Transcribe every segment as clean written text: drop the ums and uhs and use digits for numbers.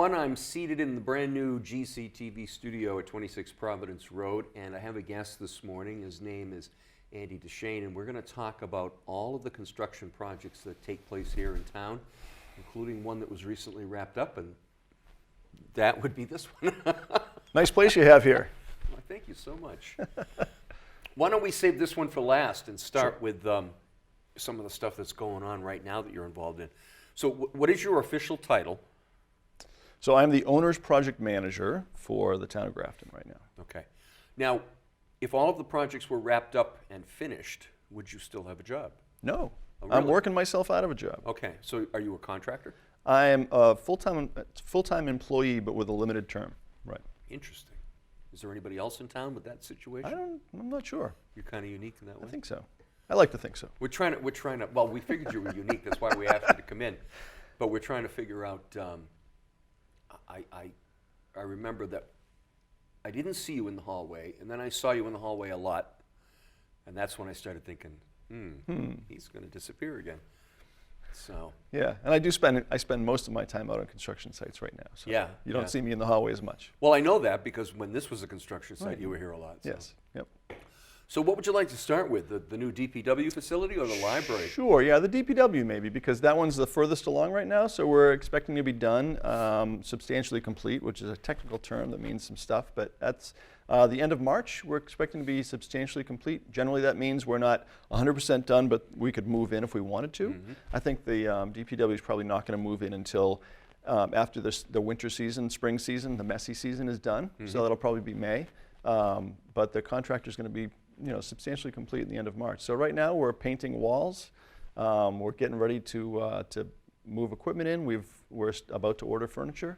everyone. I'm seated in the brand new GCTV studio at 26 Providence Road, and I have a guest this morning. His name is Andy Deschenes, and we're going to talk about all of the construction projects that take place here in town, including one that was recently wrapped up, and that would be this one. Nice place you have here. Well, thank you so much. Why don't we save this one for last and start with some of the stuff that's going on right now that you're involved in. So what is your official title? So I'm the owner's project manager for the town of Grafton right now. Okay. Now, if all of the projects were wrapped up and finished, would you still have a job? No, Oh, really? I'm working myself out of a job. Okay. So are you a contractor? I am a full-time employee, but with a limited term. Right. Interesting. Is there anybody else in town with that situation? I'm not sure. You're kind of unique in that way. I think so. I like to think so. We're trying to. Well, we figured you were unique. That's why we asked you to come in. But we're trying to figure out. I remember that I didn't see you in the hallway, and then I saw you in the hallway a lot, and that's when I started thinking, he's going to disappear again. So. Yeah, and I spend most of my time out on construction sites right now. So Yeah. you don't see me in the hallway as much. Well, I know that because when this was a construction site, you were here a lot. So. Yes. Yep. So what would you like to start with, the new DPW facility or the library? Sure, yeah, the DPW maybe, because that one's the furthest along right now, so we're expecting to be done, substantially complete, which is a technical term that means some stuff, but that's the end of March, we're expecting to be substantially complete. Generally that means we're not 100% done, but we could move in if we wanted to. Mm-hmm. I think the DPW is probably not going to move in until after the winter season, spring season, the messy season is done, so that'll probably be May, but the contractor's going to be substantially complete at the end of March. So right now we're painting walls. We're getting ready to move equipment in. We're about to order furniture.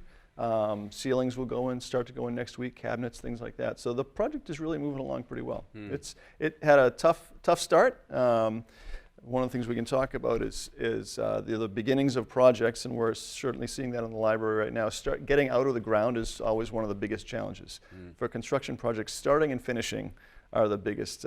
Ceilings will start to go in next week. Cabinets, things like that. So the project is really moving along pretty well. It had a tough start. One of the things we can talk about is the beginnings of projects, and we're certainly seeing that in the library right now. Getting out of the ground is always one of the biggest challenges. For construction projects, starting and finishing are the biggest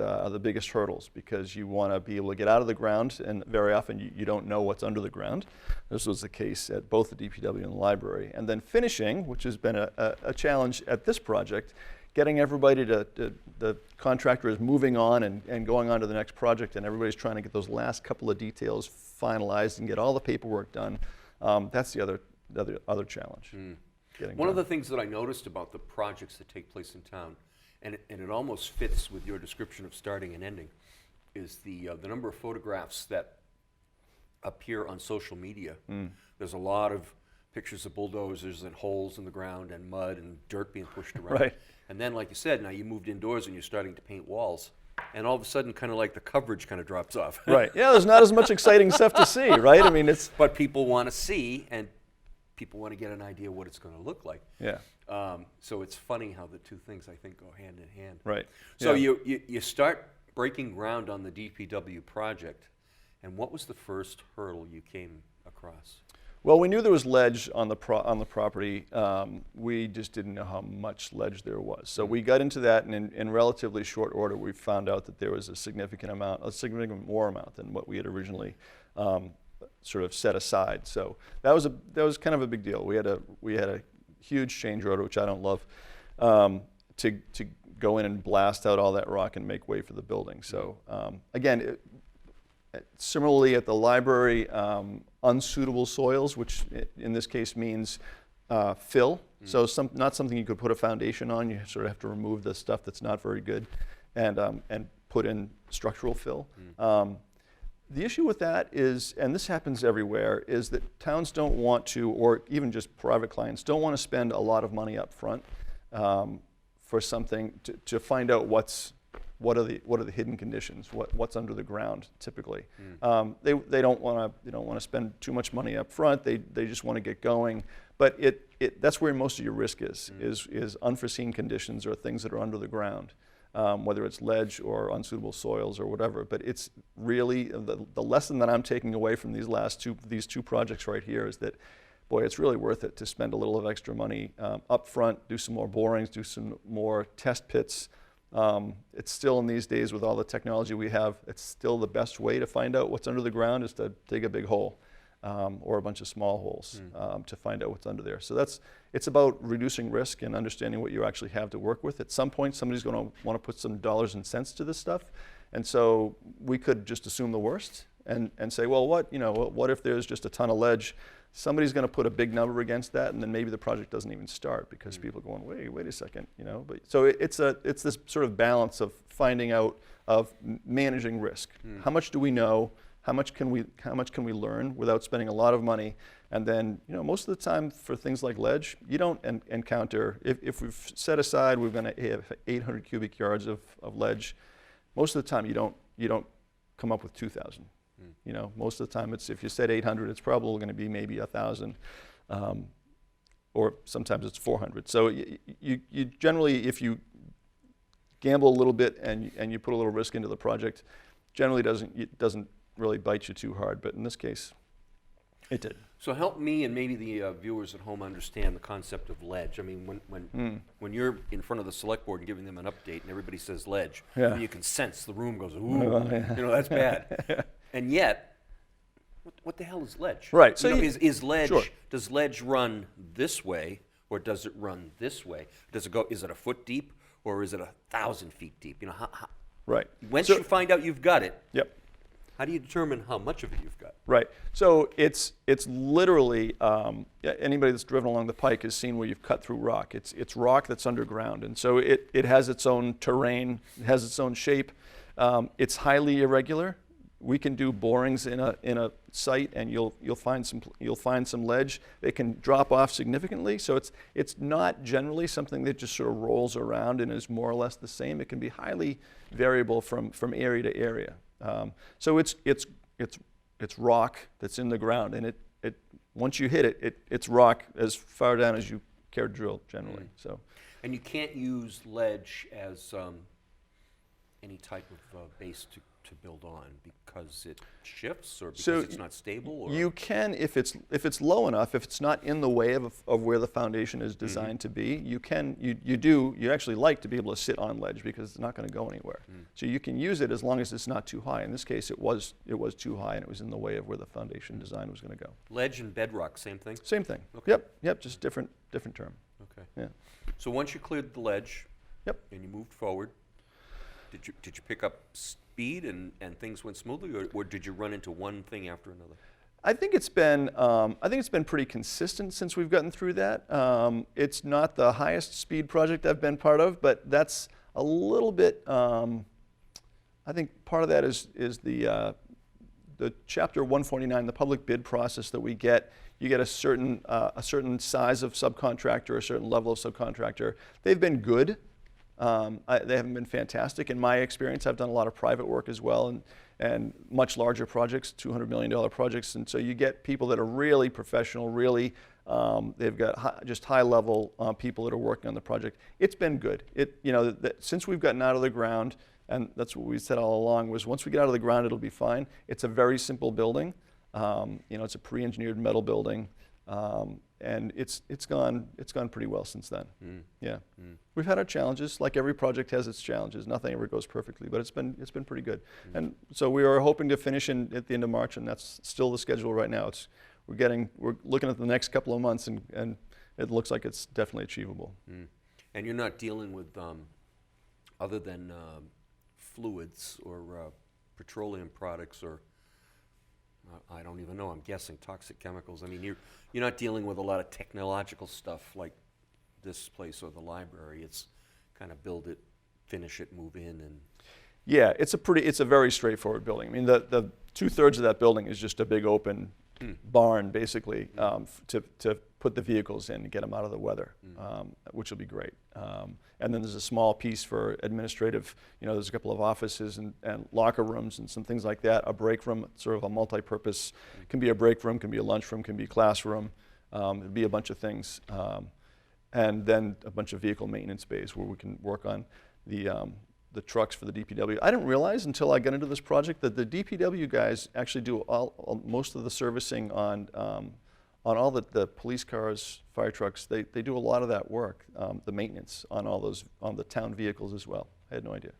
hurdles, because you want to be able to get out of the ground, and very often you don't know what's under the ground. This was the case at both the DPW and the library. And then finishing, which has been a challenge at this project, getting everybody the contractor is moving on and going on to the next project, and everybody's trying to get those last couple of details finalized and get all the paperwork done. That's the other challenge. One of the things that I noticed about the projects that take place in town, and it almost fits with your description of starting and ending, is the number of photographs that appear on social media. There's a lot of pictures of bulldozers and holes in the ground and mud and dirt being pushed around. Right. And then, like you said, now you moved indoors and you're starting to paint walls, and all of a sudden, kind of like the coverage kind of drops off. Right. Yeah, there's not as much exciting stuff to see, right? I mean, it's. But people want to see, and people want to get an idea what it's going to look like. Yeah. So it's funny how the two things, I think, go hand in hand. Right. So yeah. you start breaking ground on the DPW project, and what was the first hurdle you came across? Well, we knew there was ledge on the property. We just didn't know how much ledge there was. So we got into that, and in relatively short order, we found out that there was a significant more amount than what we had originally sort of set aside. So that was kind of a big deal. We had a huge change order, which I don't love, to go in and blast out all that rock and make way for the building. So again, similarly at the library, unsuitable soils, which in this case means fill. So not something you could put a foundation on. You sort of have to remove the stuff that's not very good and put in structural fill. The issue with that is, and this happens everywhere, is that towns don't want to, or even just private clients, don't want to spend a lot of money up front for something to find out what are the hidden conditions, what's under the ground typically. They don't want to spend too much money up front. They just want to get going. But that's where most of your risk is unforeseen conditions or things that are under the ground. Whether it's ledge or unsuitable soils or whatever. But it's really, the lesson that I'm taking away from these two projects right here is that, boy, it's really worth it to spend a little of extra money up front, do some more borings, do some more test pits. It's still, in these days with all the technology we have, it's still the best way to find out what's under the ground is to dig a big hole. or a bunch of small holes to find out what's under there. So it's about reducing risk and understanding what you actually have to work with. At some point, somebody's going to want to put some dollars and cents to this stuff, and so we could just assume the worst and say, well, what if there's just a ton of ledge? Somebody's going to put a big number against that, and then maybe the project doesn't even start because people are going, wait a second, But so it's this sort of balance of finding out, of managing risk. How much do we know? How much can we learn without spending a lot of money? And then, most of the time for things like ledge, you don't encounter, if we've set aside, we're going to have 800 cubic yards of ledge. Most of the time, you don't come up with 2,000. Most of the time, if you said 800, it's probably going to be maybe 1,000, or sometimes it's 400. So you generally, if you gamble a little bit and you put a little risk into the project, generally it doesn't really bite you too hard. But in this case, it did. So help me and maybe the viewers at home understand the concept of ledge. I mean, when you're in front of the select board and giving them an update and everybody says ledge, you can sense the room goes, ooh, that's bad. And yet, what the hell is ledge? Right. So is ledge? Sure. Does ledge run this way, or does it run this way? Does it go? Is it a foot deep, or is it 1,000 feet deep? Right. Once you find out you've got it. Yep. How do you determine how much of it you've got? Right. So it's literally, anybody that's driven along the pike has seen where you've cut through rock. It's rock that's underground, and so it has its own terrain, it has its own shape. It's highly irregular. We can do borings in a site, and you'll find some ledge. They can drop off significantly. So it's not generally something that just sort of rolls around and is more or less the same. It can be highly variable from area to area. So it's rock that's in the ground, and it once you hit it, it's rock as far down as you care to drill generally. So, and you can't use ledge as any type of base to build on because it shifts, or because it's not stable? Or? You can, if it's low enough, if it's not in the way of where the foundation is designed to be, you actually like to be able to sit on ledge because it's not going to go anywhere. So you can use it as long as it's not too high. In this case, it was too high, and it was in the way of where the foundation design was going to go. Ledge and bedrock, same thing? Same thing. Okay. Yep, just different term. Okay. Yeah. So once you cleared the ledge, Yep. and you moved forward, did you pick up speed and things went smoothly, or did you run into one thing after another? I think it's been pretty consistent since we've gotten through that. It's not the highest speed project I've been part of, but that's a little bit. I think part of that is the Chapter 149, the public bid process that we get. You get a certain size of subcontractor, a certain level of subcontractor. They've been good. They haven't been fantastic. In my experience, I've done a lot of private work as well, and much larger projects, $200 million projects. And so you get people that are really professional, really, they've got just high level people that are working on the project. It's been good. Since we've gotten out of the ground, and that's what we said all along, was once we get out of the ground, it'll be fine. It's a very simple building. It's a pre-engineered metal building. And it's gone pretty well since then. Yeah, we've had our challenges. Like every project has its challenges. Nothing ever goes perfectly, but it's been pretty good. And so we are hoping to finish at the end of March, and that's still the schedule right now. We're looking at the next couple of months, and it looks like it's definitely achievable. And you're not dealing with other than fluids or petroleum products, or I don't even know, I'm guessing toxic chemicals. I mean, you're not dealing with a lot of technological stuff like this place or the library. It's kind of build it, finish it, move in, and... Yeah, it's a very straightforward building. I mean, the 2/3 of that building is just a big open barn, basically, to put the vehicles in and get them out of the weather, which will be great. And then there's a small piece for administrative, there's a couple of offices and locker rooms and some things like that, a break room, sort of a multi-purpose, can be a break room, can be a lunch room, can be a classroom, it'll be a bunch of things. And then a bunch of vehicle maintenance bays where we can work on the trucks for the DPW. I didn't realize until I got into this project that the DPW guys actually do most of the servicing on all the police cars, fire trucks. They do a lot of that work, the maintenance on all those, on the town vehicles as well. I had no idea.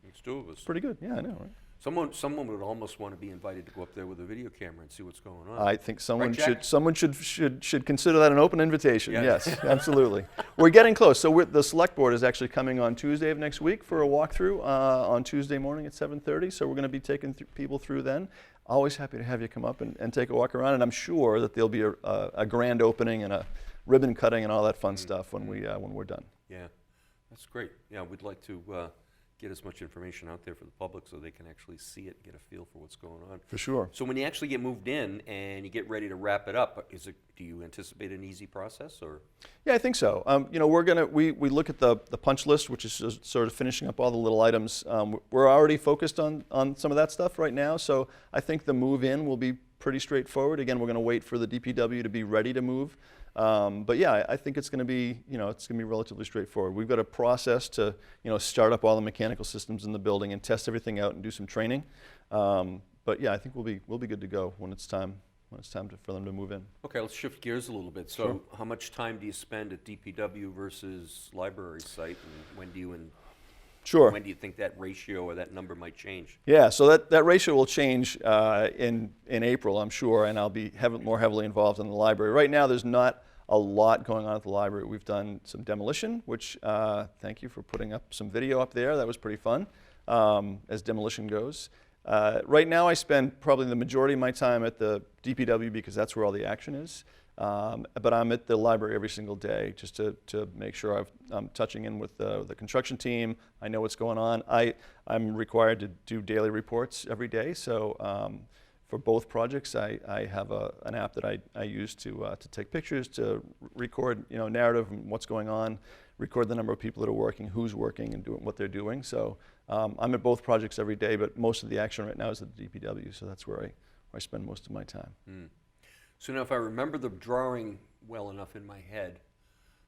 It's two of us. Pretty good, yeah, I know, right? Someone would almost want to be invited to go up there with a video camera and see what's going on. I think someone Right, Jack? should consider that an open invitation. Yeah. Yes, absolutely. We're getting close. So the select board is actually coming on Tuesday of next week for a walkthrough on Tuesday morning at 7:30. So we're going to be taking people through then. Always happy to have you come up and take a walk around. And I'm sure that there'll be a grand opening and a ribbon cutting and all that fun stuff when we're done. Yeah, that's great. Yeah, we'd like to get as much information out there for the public so they can actually see it and get a feel for what's going on. For sure. So when you actually get moved in and you get ready to wrap it up, do you anticipate an easy process, or? Yeah, I think so. We look at the punch list, which is just sort of finishing up all the little items. We're already focused on some of that stuff right now, so I think the move in will be pretty straightforward. Again, we're going to wait for the DPW to be ready to move. But yeah, I think it's going to be, relatively straightforward. We've got a process to, start up all the mechanical systems in the building and test everything out and do some training. But yeah, I think we'll be good to go when it's time for them to move in. Okay, let's shift gears a little bit. So Sure. how much time do you spend at DPW versus library site, and when do you think that ratio or that number might change? Yeah, so that ratio will change in April, I'm sure, and I'll be more heavily involved in the library. Right now, there's not a lot going on at the library. We've done some demolition, which thank you for putting up some video up there. That was pretty fun, as demolition goes. Right now, I spend probably the majority of my time at the DPW because that's where all the action is. But I'm at the library every single day just to make sure I'm touching in with the construction team. I know what's going on. I'm required to do daily reports every day. So for both projects, I have an app that I use to take pictures, to record narrative and what's going on, record the number of people that are working, who's working, and doing what they're doing. So I'm at both projects every day, but most of the action right now is at the DPW. So that's where I spend most of my time. Mm. So now, if I remember the drawing well enough in my head,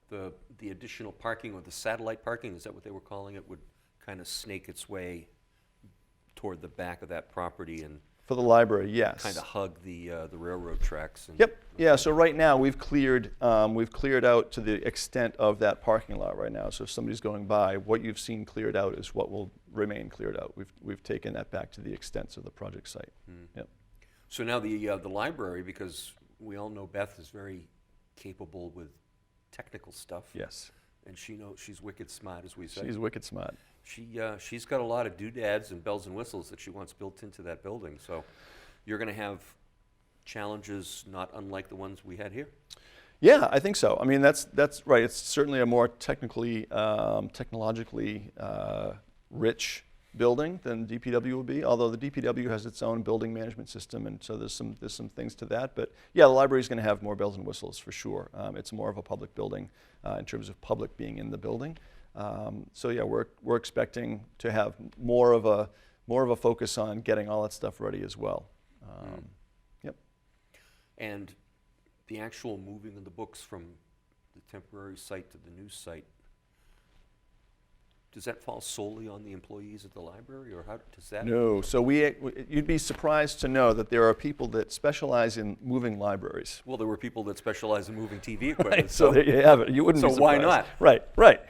the additional parking, or the satellite parking, is that what they were calling it, would kind of snake its way toward the back of that property and For the library, yes. kind of hug the railroad tracks. And, Yep. Yeah. So right now we've cleared out to the extent of that parking lot right now. So if somebody's going by, what you've seen cleared out is what will remain cleared out. We've taken that back to the extents of the project site. Mm. Yep. So now the library, because we all know Beth is very capable with technical stuff. Yes. And she's wicked smart, as we say. She's wicked smart. She's got a lot of doodads and bells and whistles that she wants built into that building. So you're going to have challenges not unlike the ones we had here. Yeah, I think so. I mean, that's right. It's certainly a more technologically rich building than DPW will be. Although the DPW has its own building management system, and so there's some things to that. But yeah, the library is going to have more bells and whistles for sure. It's more of a public building in terms of public being in the building. So yeah, we're expecting to have more of a focus on getting all that stuff ready as well. Yep. And the actual moving of the books from the temporary site to the new site, does that fall solely on the employees at the library, or how does that? No. So you'd be surprised to know that there are people that specialize in moving libraries. Well, there were people that specialize in moving TV equipment. Right, so there you have it. You wouldn't be So surprised. why not? Right.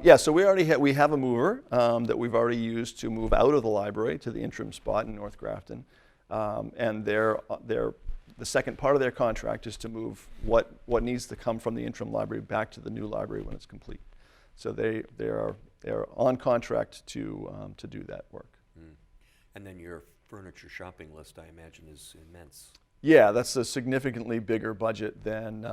Yeah. So we have a mover that we've already used to move out of the library to the interim spot in North Grafton, and the second part of their contract is to move what needs to come from the interim library back to the new library when it's complete. So they're on contract to do that work. Mm. And then your furniture shopping list, I imagine, is immense. Yeah, that's a significantly bigger budget than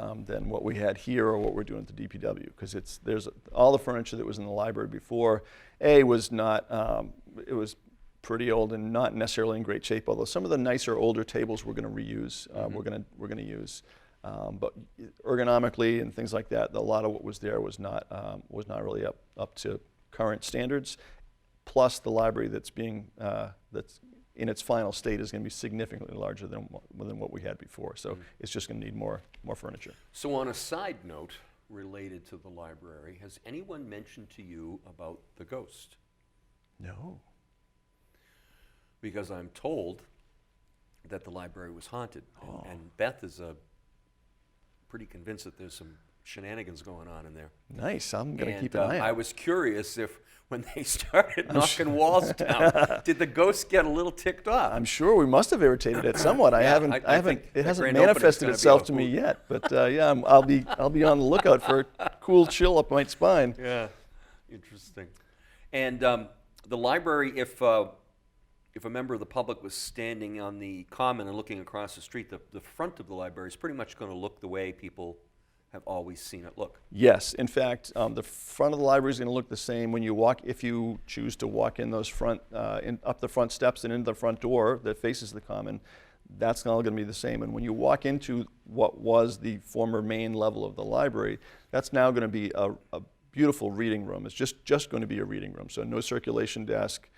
what we had here or what we're doing at the DPW, because there's all the furniture that was in the library before. Was not it was pretty old and not necessarily in great shape. Although some of the nicer older tables we're going to reuse. We're going to use. But ergonomically and things like that, a lot of what was there was not really up to current standards. Plus, the library that's in its final state is going to be significantly larger than what we had before. So it's just going to need more furniture. So on a side note related to the library, has anyone mentioned to you about the ghost? No. Because I'm told that the library was haunted, and Beth is pretty convinced that there's some shenanigans going on in there. Nice. I'm going to And keep an eye I out. was curious if, when they started knocking walls down, did the ghosts get a little ticked off? I'm sure we must have irritated it somewhat. I Yeah, haven't. I I haven't. think It that hasn't grand opening's manifested gonna be itself a to me hoot. yet. But yeah, I'll be on the lookout for a cool chill up my spine. Yeah, interesting. And the library, if a member of the public was standing on the common and looking across the street, the front of the library is pretty much going to look the way people have always seen it look. Yes, in fact, the front of the library is going to look the same when you walk. If you choose to walk in those up the front steps and into the front door that faces the common, that's all going to be the same. And when you walk into what was the former main level of the library, that's now going to be a beautiful reading room. It's just going to be a reading room, so no circulation desk.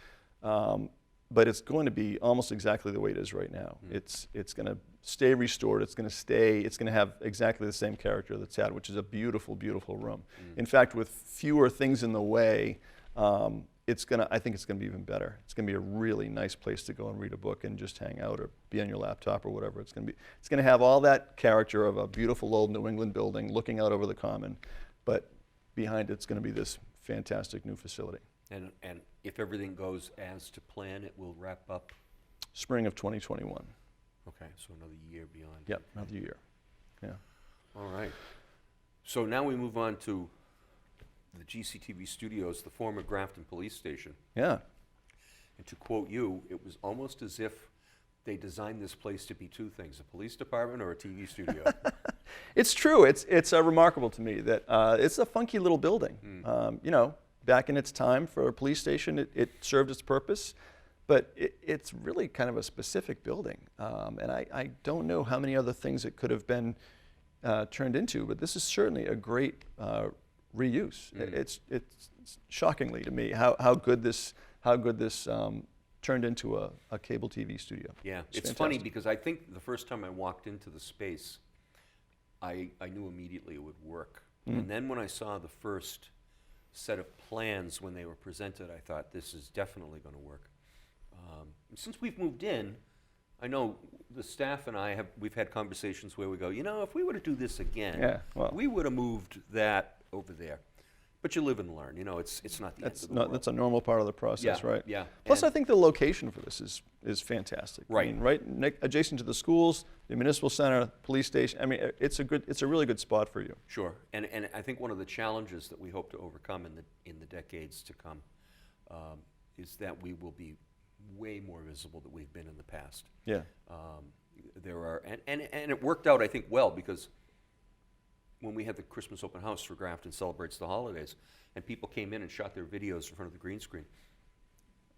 But it's going to be almost exactly the way it is right now. It's going to stay restored. It's going to have exactly the same character that's had, which is a beautiful, beautiful room. In fact, with fewer things in the way, I think it's going to be even better. It's going to be a really nice place to go and read a book and just hang out or be on your laptop or whatever. It's going to have all that character of a beautiful old New England building looking out over the common, but behind it's going to be this fantastic new facility. And if everything goes as to plan, it will wrap up. Spring of 2021. Okay, so another year beyond. Yep, another year. Yeah. All right. So now we move on to the GCTV studios, the former Grafton Police Station. Yeah. And to quote you, it was almost as if they designed this place to be two things, a police department or a TV studio. It's true. It's remarkable to me that it's a funky little building. Back in its time for a police station, it served its purpose, but it's really kind of a specific building. And I don't know how many other things it could have been turned into, but this is certainly a great reuse. It's shockingly to me how good this turned into a cable TV studio. Yeah, it's fantastic. funny because I think the first time I walked into the space, I knew immediately it would work. And then when I saw the first set of plans when they were presented, I thought this is definitely going to work. Since we've moved in, I know the staff and we've had conversations where we go, if we were to do this again, we would have moved that over there. But you live and learn. It's not the end of the world. That's a normal part of the process, right? Yeah. Plus, I think the location for this is fantastic. Right. I mean, right adjacent to the schools, the municipal center, police station. I mean, it's a really good spot for you. Sure. And I think one of the challenges that we hope to overcome in the decades to come is that we will be way more visible than we've been in the past. Yeah. There are and it worked out, I think, well, because when we had the Christmas open house for Grafton Celebrates the Holidays, and people came in and shot their videos in front of the green screen,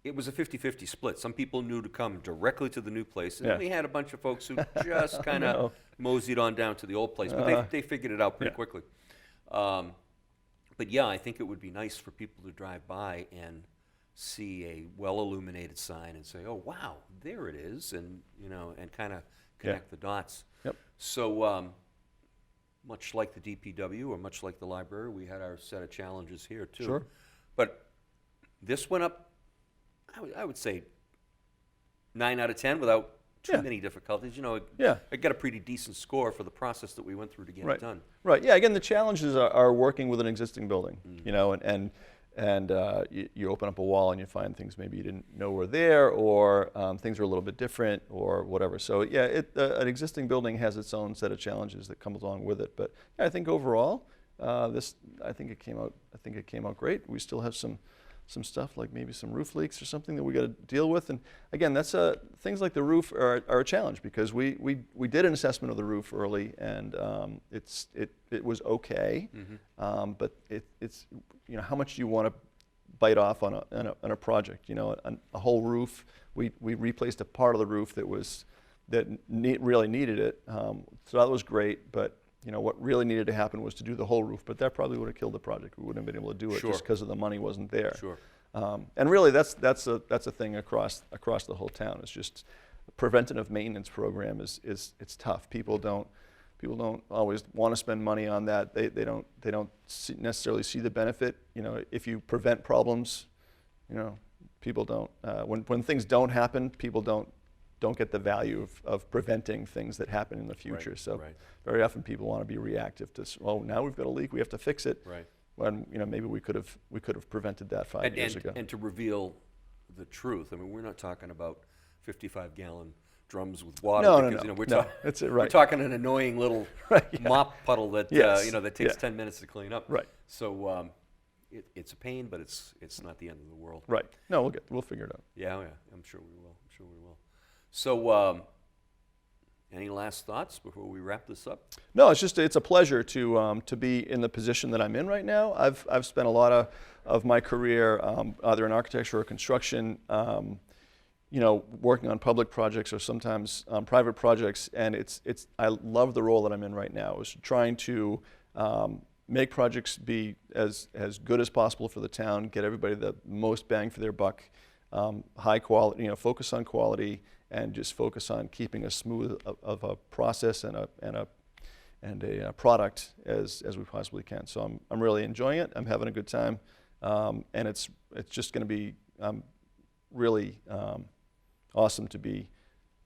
it was a 50-50 split. Some people knew to come directly to the new place, and then we had a bunch of folks who just kind of moseyed on down to the old place, but they figured it out pretty quickly. But yeah, I think it would be nice for people to drive by and see a well-illuminated sign and say, "Oh, wow, there it is," and and kind of connect the dots. Yep. So. Much like the DPW or much like the library, we had our set of challenges here too. Sure. But this went up, I would say, 9 out of 10 without too many difficulties. I got a pretty decent score for the process that we went through to get it done. Right. Yeah. Again, the challenges are working with an existing building. And you open up a wall and you find things maybe you didn't know were there, or things are a little bit different, or whatever. So yeah, an existing building has its own set of challenges that come along with it. But yeah, I think overall, I think it came out great. We still have some stuff like maybe some roof leaks or something that we got to deal with. And again, that's things like the roof are a challenge because we did an assessment of the roof early, and it was okay. But it's how much do you want to bite off on a project? A whole roof. We replaced a part of the roof that really needed it. So that was great, but what really needed to happen was to do the whole roof, but that probably would have killed the project. We wouldn't have been able to do it just because of the money wasn't there. Sure. And really, that's a thing across the whole town. It's just a preventative maintenance program it's tough. People don't always want to spend money on that. They don't necessarily see the benefit. If you prevent problems, people don't. When things don't happen, people don't don't get the value of preventing things that happen in the future. So right. very often people want to be reactive to, oh, now we've got a leak, we have to fix it. Right. When maybe we could have prevented that 5 years ago. And to reveal the truth, I mean, we're not talking about 55-gallon drums with water. No, because, no, we're no. That's it, right. We're talking an annoying little Right, yeah. mop puddle that Yes, that takes yeah. 10 minutes to clean up. Right. So it's a pain, but it's not the end of the world. Right. No, we'll figure it out. Yeah, I'm sure we will. So, any last thoughts before we wrap this up? No, it's a pleasure to be in the position that I'm in right now. I've spent a lot of my career either in architecture or construction, working on public projects or sometimes private projects, and I love the role that I'm in right now. Is trying to make projects be as good as possible for the town, get everybody the most bang for their buck, high quality, focus on quality, and just focus on keeping as smooth of a process and a product as we possibly can. So I'm really enjoying it. I'm having a good time, and it's just going to be really awesome to be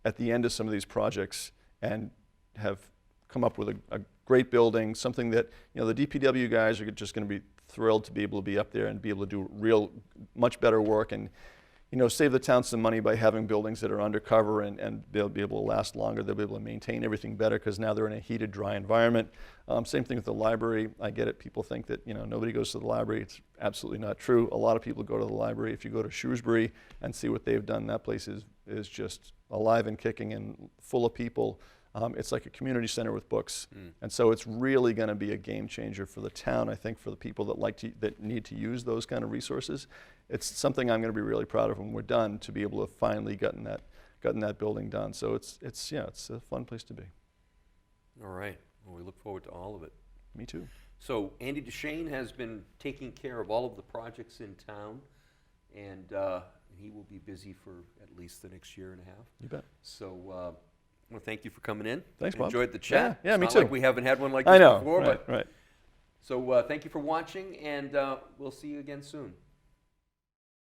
at the end of some of these projects and have come up with a great building, something that the DPW guys are just going to be thrilled to be able to be up there and be able to do much better work and save the town some money by having buildings that are undercover and they'll be able to last longer. They'll be able to maintain everything better because now they're in a heated, dry environment. Same thing with the library. I get it. People think that nobody goes to the library. It's absolutely not true. A lot of people go to the library. If you go to Shrewsbury and see what they've done, that place is just alive and kicking and full of people. It's like a community center with books, and so it's really going to be a game changer for the town. I think for the people that need to use those kind of resources, it's something I'm going to be really proud of when we're done to be able to finally gotten that building done. So it's a fun place to be. All right. Well, we look forward to all of it. Me too. So Andy Deschenes has been taking care of all of the projects in town, and he will be busy for at least the next year and a half. You bet. So. Well, thank you for coming in. Thanks, Bob. Enjoyed the chat. Yeah, me It's too. not like we haven't had one like this I know. before. Right. So thank you for watching, and we'll see you again soon.